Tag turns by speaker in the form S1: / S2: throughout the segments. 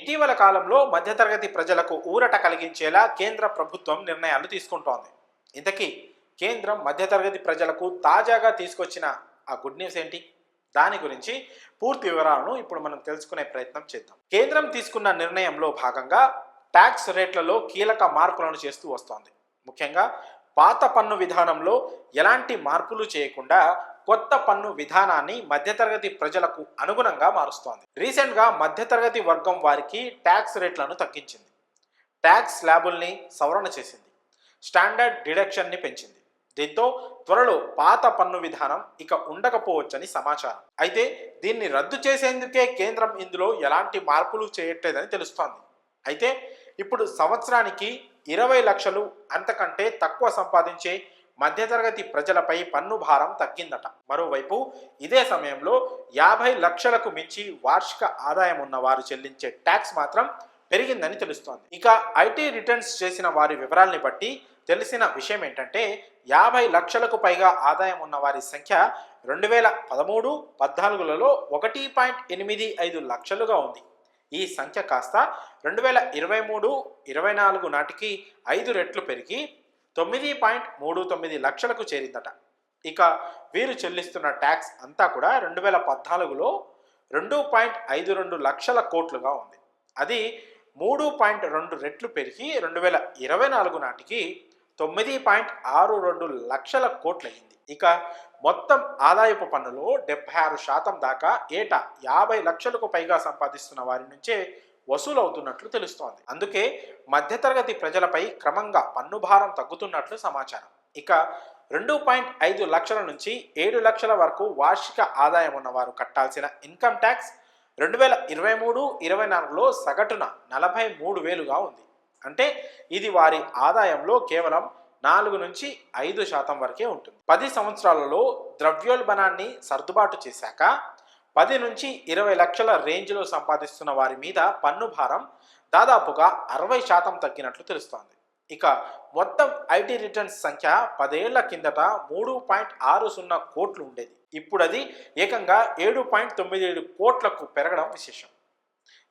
S1: ఇటీవల కాలంలో మధ్యతరగతి ప్రజలకు ఊరట కలిగించేలా కేంద్ర ప్రభుత్వం నిర్ణయాలు తీసుకుంటోంది. ఇంతకీ కేంద్రం మధ్యతరగతి ప్రజలకు తాజాగా తీసుకొచ్చిన ఆ గుడ్ న్యూస్ ఏంటి? దాని గురించి పూర్తి వివరాలను ఇప్పుడు మనం తెలుసుకునే ప్రయత్నం చేద్దాం. కేంద్రం తీసుకున్న నిర్ణయంలో భాగంగా ట్యాక్స్ రేట్లలో కీలక మార్పులను చేస్తూ వస్తోంది. ముఖ్యంగా పాత పన్ను విధానంలో ఎలాంటి మార్పులు చేయకుండా కొత్త పన్ను విధానాన్ని మధ్యతరగతి ప్రజలకు అనుగుణంగా మారుస్తోంది. రీసెంట్గా మధ్యతరగతి వర్గం వారికి ట్యాక్స్ రేట్లను తగ్గించింది, ట్యాక్స్ స్లాబుల్ని సవరణ చేసింది, స్టాండర్డ్ డిడక్షన్ని పెంచింది. దీంతో త్వరలో పాత పన్ను విధానం ఇక ఉండకపోవచ్చని సమాచారం. అయితే దీన్ని రద్దు చేసేందుకే కేంద్రం ఇందులో ఎలాంటి మార్పులు చేయట్లేదని తెలుస్తోంది. అయితే ఇప్పుడు సంవత్సరానికి 20 లక్షలు అంతకంటే తక్కువ సంపాదించే మధ్యతరగతి ప్రజలపై పన్ను భారం తగ్గిందట. మరోవైపు ఇదే సమయంలో 50 లక్షలకు మించి వార్షిక ఆదాయం ఉన్న వారు చెల్లించే ట్యాక్స్ మాత్రం పెరిగిందని తెలుస్తోంది. ఇక ఐటీ రిటర్న్స్ చేసిన వారి వివరాల్ని బట్టి తెలిసిన విషయం ఏంటంటే 50 లక్షలకు పైగా ఆదాయం ఉన్న వారి సంఖ్య 2013-14లలో 1.85 లక్షలుగా ఉంది. ఈ సంఖ్య కాస్త 2023-24 నాటికి 5 రెట్లు పెరిగి 9.39 లక్షలకు చేరిందట. ఇక వీరు చెల్లిస్తున్న ట్యాక్స్ అంతా కూడా 2014లో 2.52 లక్షల కోట్లుగా ఉంది. అది 3.2 రెట్లు పెరిగి 2024 నాటికి 9.62 లక్షల కోట్లయింది. ఇక మొత్తం ఆదాయపు పన్నులో 76% దాకా ఏటా 50 లక్షలకు పైగా సంపాదిస్తున్న వారి నుంచే వసూలవుతున్నట్లు తెలుస్తోంది. అందుకే మధ్యతరగతి ప్రజలపై క్రమంగా పన్ను భారం తగ్గుతున్నట్లు సమాచారం. ఇక 2.5 లక్షల నుంచి 7 లక్షల వరకు వార్షిక ఆదాయం ఉన్నవారు కట్టాల్సిన ఇన్కమ్ ట్యాక్స్ 2023-24లో సగటున 43,000గా ఉంది. అంటే ఇది వారి ఆదాయంలో కేవలం 4-5% వరకే ఉంటుంది. 10 సంవత్సరాలలో ద్రవ్యోల్బణాన్ని సర్దుబాటు చేశాక 10-20 లక్షల రేంజ్లో సంపాదిస్తున్న వారి మీద పన్ను భారం దాదాపుగా 60% తగ్గినట్లు తెలుస్తోంది. ఇక మొత్తం ఐటీ రిటర్న్స్ సంఖ్య 10 ఏళ్ల కిందట 3.60 కోట్లు ఉండేది. ఇప్పుడు అది ఏకంగా 7.97 కోట్లకు పెరగడం విశేషం.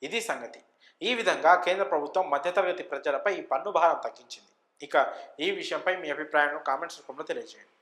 S1: ఇది సంగతి. ఈ విధంగా కేంద్ర ప్రభుత్వం మధ్యతరగతి ప్రజలపై ఈ పన్ను భారం తగ్గించింది. ఇక ఈ విషయంపై మీ అభిప్రాయాలను కామెంట్స్ రూపంలో తెలియజేయండి.